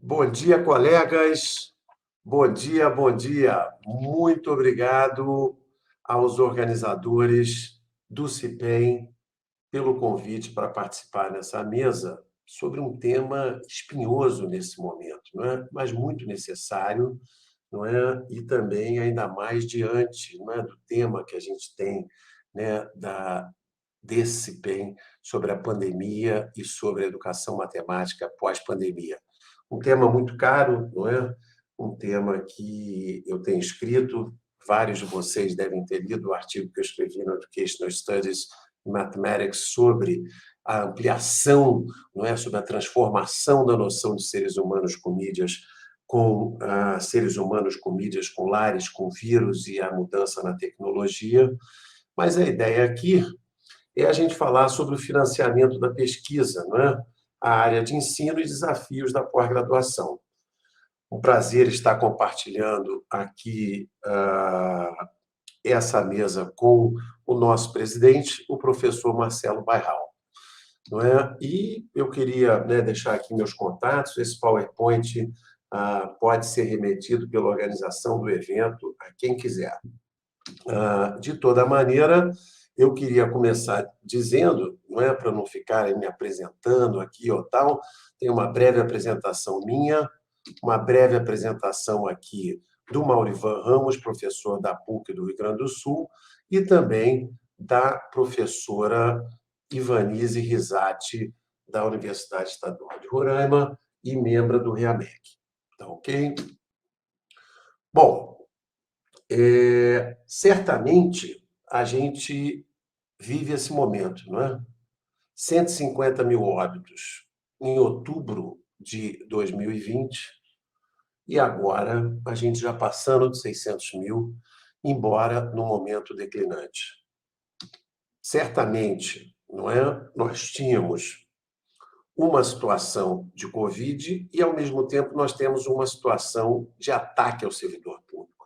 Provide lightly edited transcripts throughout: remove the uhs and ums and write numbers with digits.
Bom dia, colegas. Bom dia, bom dia. Muito obrigado aos organizadores do CIPEM pelo convite para participar nessa mesa sobre um tema espinhoso nesse momento, não é? Mas muito necessário, não é? E também ainda mais diante, não é, do tema que a gente tem, né, desse CIPEM sobre a pandemia e sobre a educação matemática pós-pandemia. Um tema muito caro, não é? Um tema que eu tenho escrito, vários de vocês devem ter lido o artigo que eu escrevi no Educational Studies in Mathematics sobre a ampliação, não é, sobre a transformação da noção de seres humanos com mídias, com seres humanos com mídias, com lares, com vírus e a mudança na tecnologia. Mas a ideia aqui é a gente falar sobre o financiamento da pesquisa, não é? A área de ensino e desafios da pós-graduação. Um prazer estar compartilhando aqui essa mesa com o nosso presidente, o professor Marcelo Bairral. Não é? E eu queria, né, deixar aqui meus contatos. Esse PowerPoint pode ser remetido pela organização do evento a quem quiser. De toda maneira, eu queria começar dizendo, não é, para não ficarem me apresentando aqui ou tal, tem uma breve apresentação minha, uma breve apresentação aqui do Maurivan Ramos, professor da PUC do Rio Grande do Sul, e também da professora Ivanise Risati, da Universidade Estadual de Roraima e membro do REAMEC. Tá ok? Bom, certamente a gente vive esse momento, não é? 150 mil óbitos em outubro de 2020 e agora a gente já passando de 600 mil, embora no momento declinante. Certamente, não é? Nós tínhamos uma situação de Covid e, ao mesmo tempo, nós temos uma situação de ataque ao servidor público.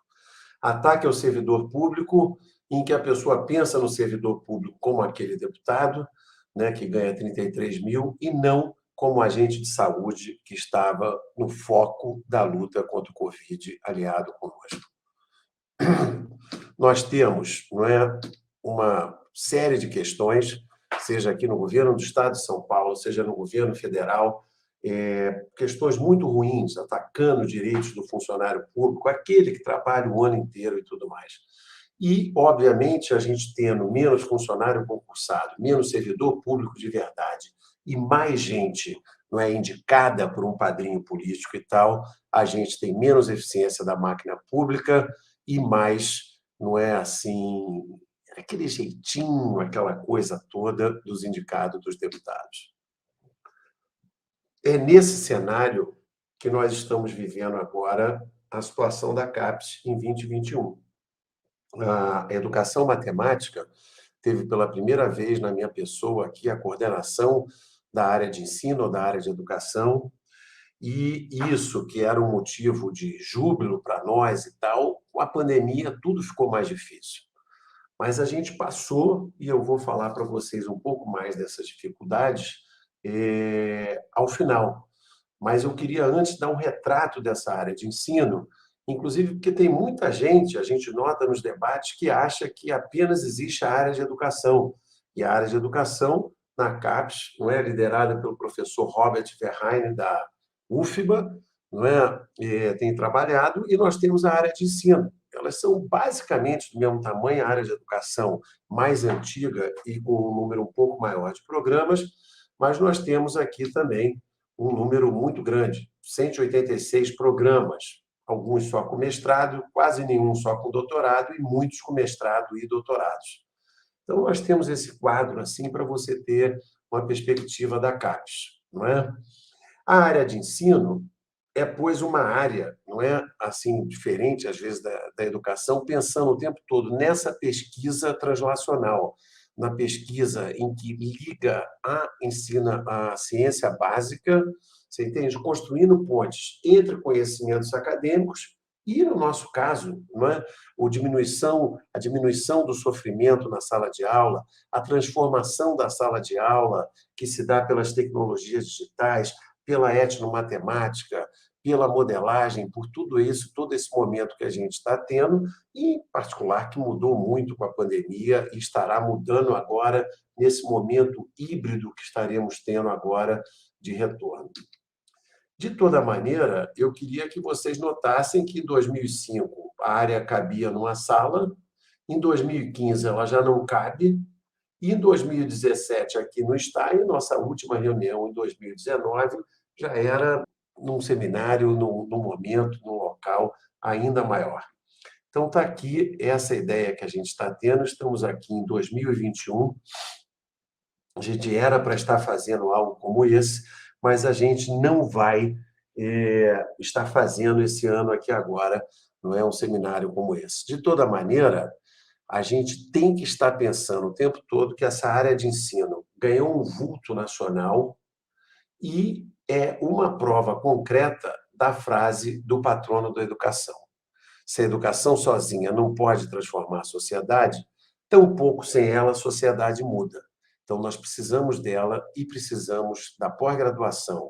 Ataque ao servidor público em que a pessoa pensa no servidor público como aquele deputado, né, que ganha 33 mil, e não como agente de saúde que estava no foco da luta contra o Covid, aliado conosco. Nós temos, não é, uma série de questões, seja aqui no governo do Estado de São Paulo, seja no governo federal, questões muito ruins, atacando os direitos do funcionário público, aquele que trabalha o ano inteiro e tudo mais. E, obviamente, a gente tendo menos funcionário concursado, menos servidor público de verdade e mais gente não é indicada por um padrinho político e tal, a gente tem menos eficiência da máquina pública e mais, não é assim, aquele jeitinho, aquela coisa toda dos indicados dos deputados. É nesse cenário que nós estamos vivendo agora a situação da CAPES em 2021. A educação matemática teve pela primeira vez na minha pessoa aqui a coordenação da área de ensino ou da área de educação, e isso que era um motivo de júbilo para nós e tal, com a pandemia tudo ficou mais difícil. Mas a gente passou, e eu vou falar para vocês um pouco mais dessas dificuldades ao final. Mas eu queria antes dar um retrato dessa área de ensino, inclusive porque tem muita gente, a gente nota nos debates, que acha que apenas existe a área de educação. E a área de educação, na CAPES, não é, liderada pelo professor Robert Verheyen, da UFBA, não é, tem trabalhado, e nós temos a área de ensino. Elas são basicamente do mesmo tamanho, a área de educação mais antiga e com um número um pouco maior de programas, mas nós temos aqui também um número muito grande, 186 programas, alguns só com mestrado, quase nenhum só com doutorado e muitos com mestrado e doutorados. Então, nós temos esse quadro assim para você ter uma perspectiva da CAPES, não é? A área de ensino é, pois, uma área, não é assim, diferente, às vezes, da educação, pensando o tempo todo nessa pesquisa translacional, na pesquisa em que liga ensina a ciência básica, você entende? Construindo pontes entre conhecimentos acadêmicos e, no nosso caso, não é? A diminuição do sofrimento na sala de aula, a transformação da sala de aula que se dá pelas tecnologias digitais, pela etnomatemática, pela modelagem, por tudo isso, todo esse momento que a gente está tendo, e, em particular, que mudou muito com a pandemia e estará mudando agora, nesse momento híbrido que estaremos tendo agora de retorno. De toda maneira, eu queria que vocês notassem que em 2005 a área cabia numa sala, em 2015 ela já não cabe, e em 2017 aqui não está, e nossa última reunião em 2019 já era num seminário, num momento, num local ainda maior. Então, está aqui essa ideia que a gente está tendo. Estamos aqui em 2021. A gente era para estar fazendo algo como esse, mas a gente não vai estar fazendo esse ano aqui agora, não é um seminário como esse. De toda maneira, a gente tem que estar pensando o tempo todo que essa área de ensino ganhou um vulto nacional e é uma prova concreta da frase do patrono da educação. Se a educação sozinha não pode transformar a sociedade, tampouco sem ela a sociedade muda. Então, nós precisamos dela e precisamos da pós-graduação.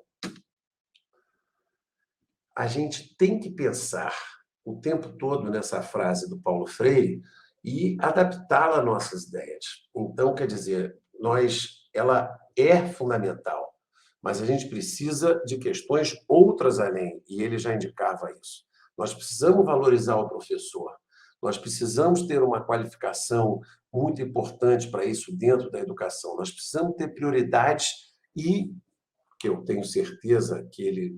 A gente tem que pensar o tempo todo nessa frase do Paulo Freire e adaptá-la às nossas ideias. Então, quer dizer, ela é fundamental, mas a gente precisa de questões outras além, e ele já indicava isso. Nós precisamos valorizar o professor, nós precisamos ter uma qualificação muito importante para isso dentro da educação, nós precisamos ter prioridades e que eu tenho certeza que ele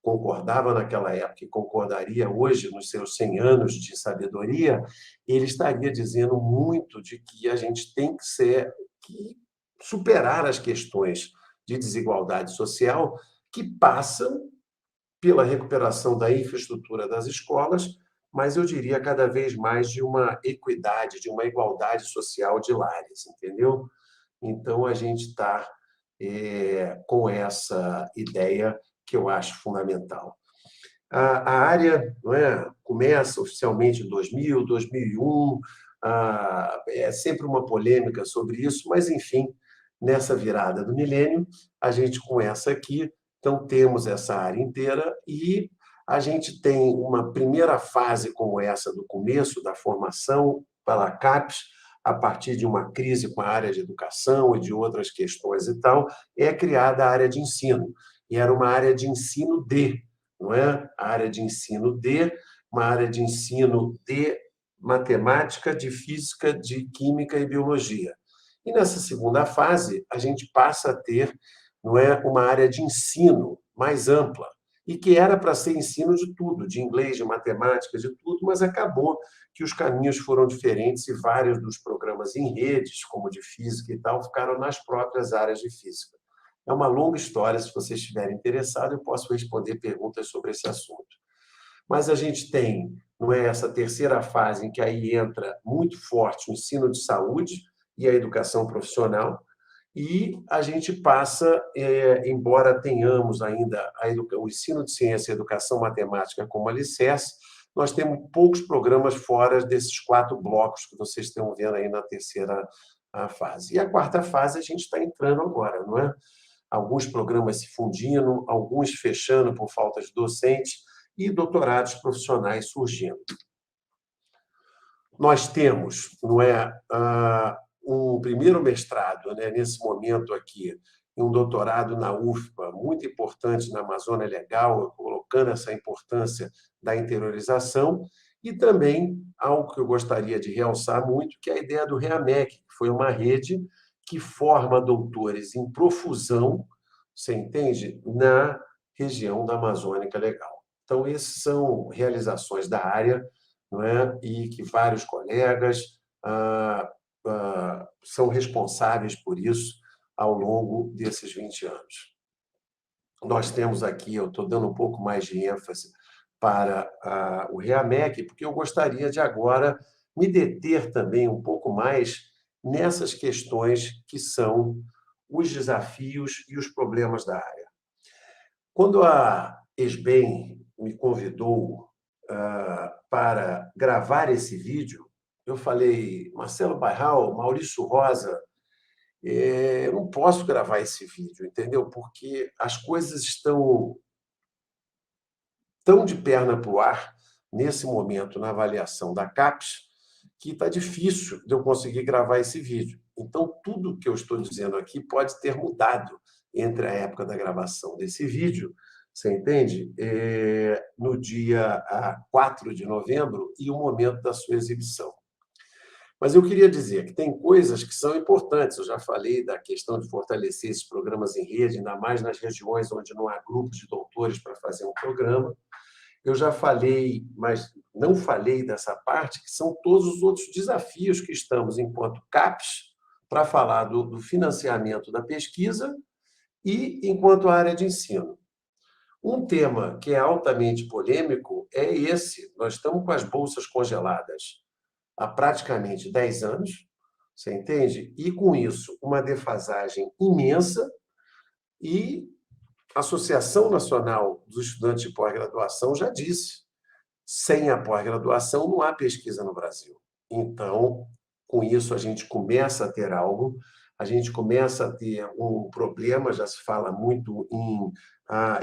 concordava naquela época e concordaria hoje, nos seus 100 anos de sabedoria, ele estaria dizendo muito de que a gente tem que superar as questões de desigualdade social que passam pela recuperação da infraestrutura das escolas, mas eu diria cada vez mais de uma equidade, de uma igualdade social de lares, entendeu? Então, a gente está com essa ideia que eu acho fundamental. A área, não é, começa oficialmente em 2000, 2001, é sempre uma polêmica sobre isso, mas, enfim, nessa virada do milênio, a gente começa aqui, então temos essa área inteira e a gente tem uma primeira fase como essa do começo da formação pela CAPES, a partir de uma crise com a área de educação e de outras questões e tal, é criada a área de ensino. E era uma área de ensino não é? A área de ensino uma área de ensino de matemática, de física, de química e biologia. E nessa segunda fase, a gente passa a ter, não é, uma área de ensino mais ampla, e que era para ser ensino de tudo, de inglês, de matemática, de tudo, mas acabou que os caminhos foram diferentes e vários dos programas em redes, como de física e tal, ficaram nas próprias áreas de física. É uma longa história, se vocês estiverem interessados, eu posso responder perguntas sobre esse assunto. Mas a gente tem, não é, essa terceira fase em que aí entra muito forte o ensino de saúde e a educação profissional, e a gente passa, embora tenhamos ainda o ensino de ciência e educação matemática como alicerce, nós temos poucos programas fora desses 4 blocos que vocês estão vendo aí na terceira fase. E a quarta fase a gente está entrando agora, não é? Alguns programas se fundindo, alguns fechando por falta de docentes e doutorados profissionais surgindo. Nós temos, não é, um primeiro mestrado, né, nesse momento aqui, e um doutorado na UFPA, muito importante na Amazônia Legal, colocando essa importância da interiorização, e também algo que eu gostaria de realçar muito, que é a ideia do REAMEC, que foi uma rede que forma doutores em profusão, você entende, na região da Amazônica Legal. Então, essas são realizações da área, não é? E que vários colegas são responsáveis por isso ao longo desses 20 anos. Nós temos aqui, eu estou dando um pouco mais de ênfase para o REAMEC, porque eu gostaria de agora me deter também um pouco mais nessas questões que são os desafios e os problemas da área. Quando a ESBEM me convidou para gravar esse vídeo, eu falei, Marcelo Bairral, Maurício Rosa, eu não posso gravar esse vídeo, entendeu? Porque as coisas estão tão de perna para o ar, nesse momento, na avaliação da CAPES, que está difícil de eu conseguir gravar esse vídeo. Então, tudo que eu estou dizendo aqui pode ter mudado entre a época da gravação desse vídeo, você entende? No dia 4 de novembro e o momento da sua exibição. Mas eu queria dizer que tem coisas que são importantes. Eu já falei da questão de fortalecer esses programas em rede, ainda mais nas regiões onde não há grupos de doutores para fazer um programa. Eu já falei, mas não falei dessa parte, que são todos os outros desafios que estamos, enquanto CAPES, para falar do financiamento da pesquisa e enquanto área de ensino. Um tema que é altamente polêmico é esse. Nós estamos com as bolsas congeladas há praticamente 10 anos, você entende? E, com isso, uma defasagem imensa e a Associação Nacional dos Estudantes de Pós-Graduação já disse, sem a pós-graduação não há pesquisa no Brasil. Então, com isso, a gente começa a ter algo, a gente começa a ter um problema, já se fala muito em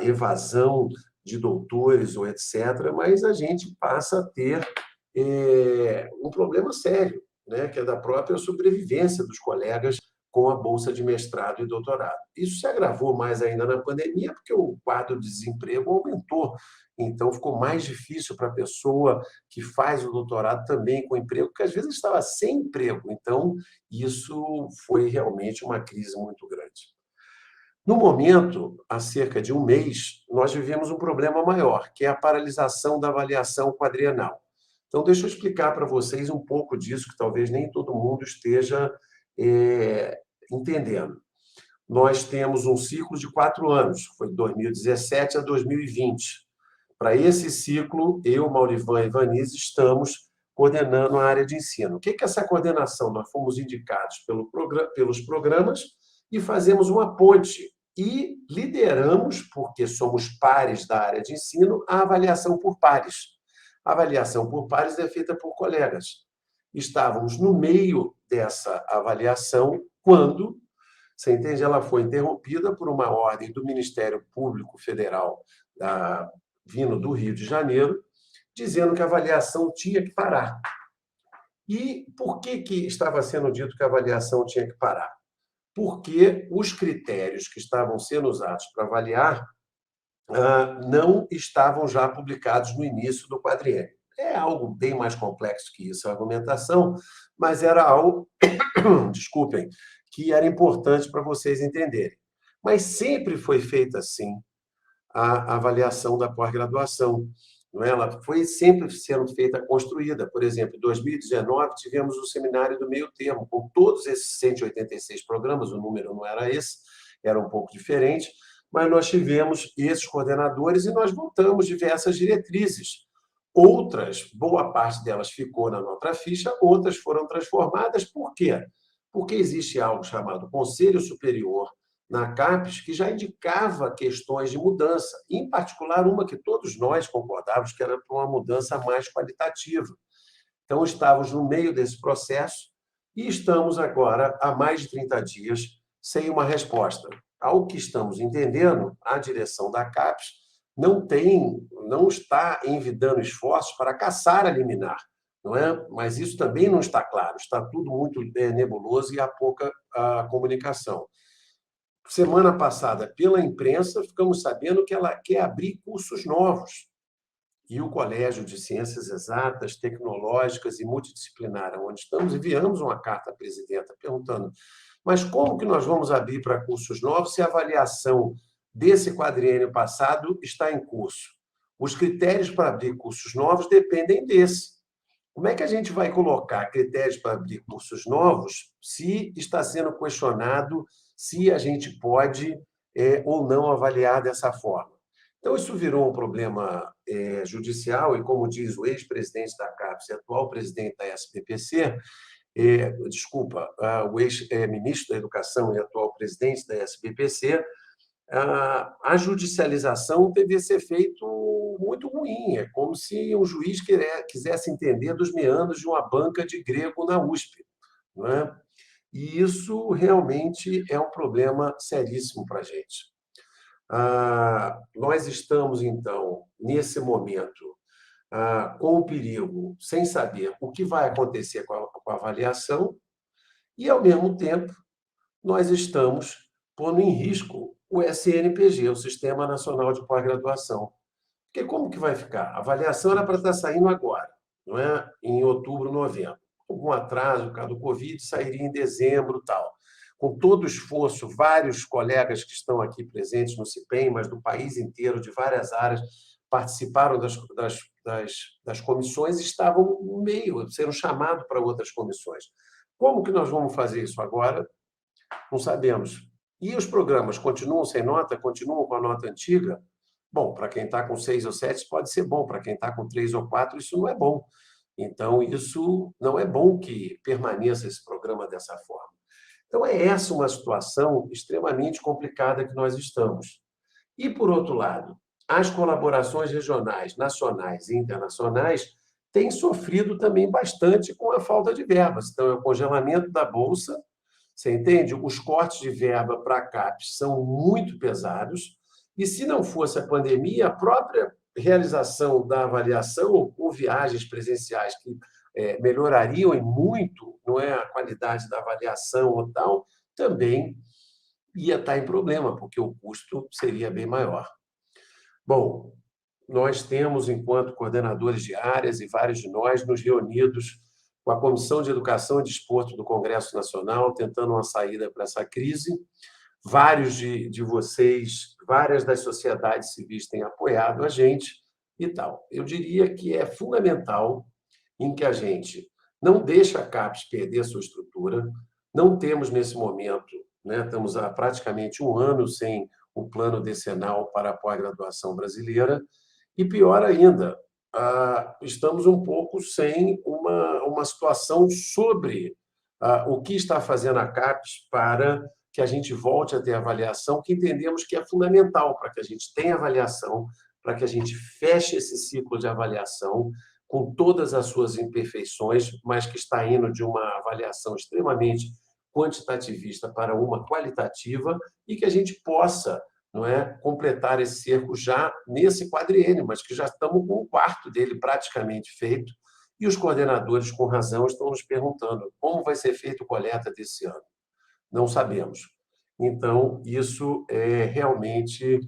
evasão de doutores ou etc., mas a gente passa a ter um problema sério, né, que é da própria sobrevivência dos colegas com a bolsa de mestrado e doutorado. Isso se agravou mais ainda na pandemia, porque o quadro de desemprego aumentou. Então, ficou mais difícil para a pessoa que faz o doutorado também com emprego, porque às vezes estava sem emprego. Então, isso foi realmente uma crise muito grande. No momento, há cerca de um mês, nós vivemos um problema maior, que é a paralisação da avaliação quadrienal. Então, deixa eu explicar para vocês um pouco disso, que talvez nem todo mundo esteja entendendo. Nós temos um ciclo de 4 anos, foi de 2017 a 2020. Para esse ciclo, eu, Maurivan e Vanise estamos coordenando a área de ensino. O que é essa coordenação? Nós fomos indicados pelos programas e fazemos uma ponte e lideramos, porque somos pares da área de ensino, a avaliação por pares. A avaliação por pares é feita por colegas. Estávamos no meio dessa avaliação quando, você entende, ela foi interrompida por uma ordem do Ministério Público Federal, vindo do Rio de Janeiro, dizendo que a avaliação tinha que parar. E por que estava sendo dito que a avaliação tinha que parar? Porque os critérios que estavam sendo usados para avaliar não estavam já publicados no início do quadriênio. É algo bem mais complexo que isso, a argumentação, mas era algo, desculpem, que era importante para vocês entenderem. Mas sempre foi feita assim a avaliação da pós-graduação. Não é? Ela foi sempre sendo feita, construída. Por exemplo, em 2019, tivemos o seminário do meio termo, com todos esses 186 programas, o número não era esse, era um pouco diferente, mas nós tivemos esses coordenadores e nós voltamos diversas diretrizes. Outras, boa parte delas ficou na nossa ficha, outras foram transformadas. Por quê? Porque existe algo chamado Conselho Superior na CAPES, que já indicava questões de mudança, em particular uma que todos nós concordávamos que era para uma mudança mais qualitativa. Então, estávamos no meio desse processo e estamos agora, há mais de 30 dias, sem uma resposta. Ao que estamos entendendo, a direção da CAPES não está envidando esforços para caçar a liminar, não é? Mas isso também não está claro, está tudo muito nebuloso e há pouca comunicação. Semana passada, pela imprensa, ficamos sabendo que ela quer abrir cursos novos. E o Colégio de Ciências Exatas, Tecnológicas e Multidisciplinar, onde estamos, enviamos uma carta à presidenta perguntando: mas como que nós vamos abrir para cursos novos se a avaliação desse quadriênio passado está em curso? Os critérios para abrir cursos novos dependem desse. Como é que a gente vai colocar critérios para abrir cursos novos se está sendo questionado se a gente pode ou não avaliar dessa forma? Então, isso virou um problema judicial e, como diz o ex-presidente da CAPES e atual presidente da SBPC, o ex-ministro da Educação e atual presidente da SBPC, a judicialização teve esse efeito muito ruim. É como se um juiz quisesse entender dos meandros de uma banca de grego na USP. Não é? E isso realmente é um problema seríssimo para a gente. Nós estamos, então, nesse momento, com o perigo, sem saber o que vai acontecer com a avaliação, e, ao mesmo tempo, nós estamos pondo em risco o SNPG, o Sistema Nacional de Pós-Graduação. Porque como que vai ficar? A avaliação era para estar saindo agora, não é? Em outubro, novembro. Algum atraso, por causa do Covid, sairia em dezembro e tal. Com todo o esforço, vários colegas que estão aqui presentes no CIPEM, mas do país inteiro, de várias áreas, participaram das comissões e estavam no meio, sendo chamados para outras comissões. Como que nós vamos fazer isso agora? Não sabemos. E os programas continuam sem nota? Continuam com a nota antiga? Bom, para quem está com 6 ou 7 pode ser bom, para quem está com 3 ou 4 isso não é bom. Então, isso não é bom que permaneça esse programa dessa forma. Então, é essa uma situação extremamente complicada que nós estamos. E, por outro lado, as colaborações regionais, nacionais e internacionais têm sofrido também bastante com a falta de verbas. Então, é o congelamento da Bolsa, você entende? Os cortes de verba para a CAPES são muito pesados, e se não fosse a pandemia, a própria realização da avaliação com viagens presenciais que melhorariam em muito, não é, a qualidade da avaliação ou tal, também ia estar em problema, porque o custo seria bem maior. Bom, nós temos, enquanto coordenadores de áreas, e vários de nós, nos reunidos com a Comissão de Educação e Desporto do Congresso Nacional, tentando uma saída para essa crise. Vários de vocês, várias das sociedades civis têm apoiado a gente e tal. Eu diria que é fundamental em que a gente não deixe a CAPES perder sua estrutura. Não temos, nesse momento, né, estamos há praticamente um ano sem o plano decenal para a pós-graduação brasileira, e pior ainda, estamos um pouco sem uma situação sobre o que está fazendo a CAPES para que a gente volte a ter avaliação, que entendemos que é fundamental para que a gente tenha avaliação, para que a gente feche esse ciclo de avaliação com todas as suas imperfeições, mas que está indo de uma avaliação extremamente quantitativista para uma qualitativa, e que a gente possa, não é, completar esse cerco já nesse quadriênio, mas que já estamos com um quarto dele praticamente feito, e os coordenadores, com razão, estão nos perguntando como vai ser feita a coleta desse ano. Não sabemos. Então, isso é realmente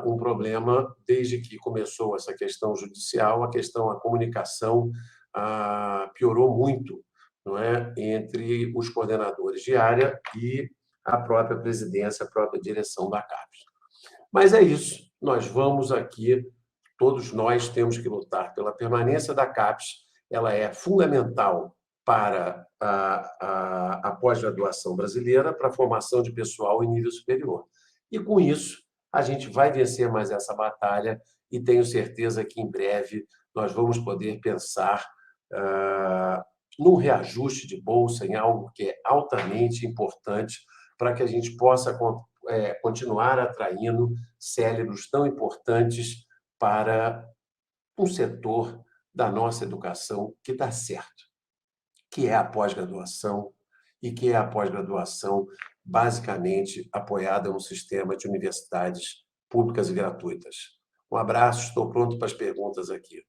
um problema desde que começou essa questão judicial, a comunicação piorou muito, não é, entre os coordenadores de área e a própria presidência, a própria direção da CAPES. Mas é isso, nós vamos aqui, todos nós temos que lutar pela permanência da CAPES, ela é fundamental para a pós-graduação brasileira, para a formação de pessoal em nível superior. E, com isso, a gente vai vencer mais essa batalha, e tenho certeza que, em breve, nós vamos poder pensar num reajuste de bolsa, em algo que é altamente importante para que a gente possa continuar atraindo cérebros tão importantes para um setor da nossa educação que está certo, que é a pós-graduação, e que é a pós-graduação basicamente apoiada no sistema de universidades públicas e gratuitas. Um abraço, estou pronto para as perguntas aqui.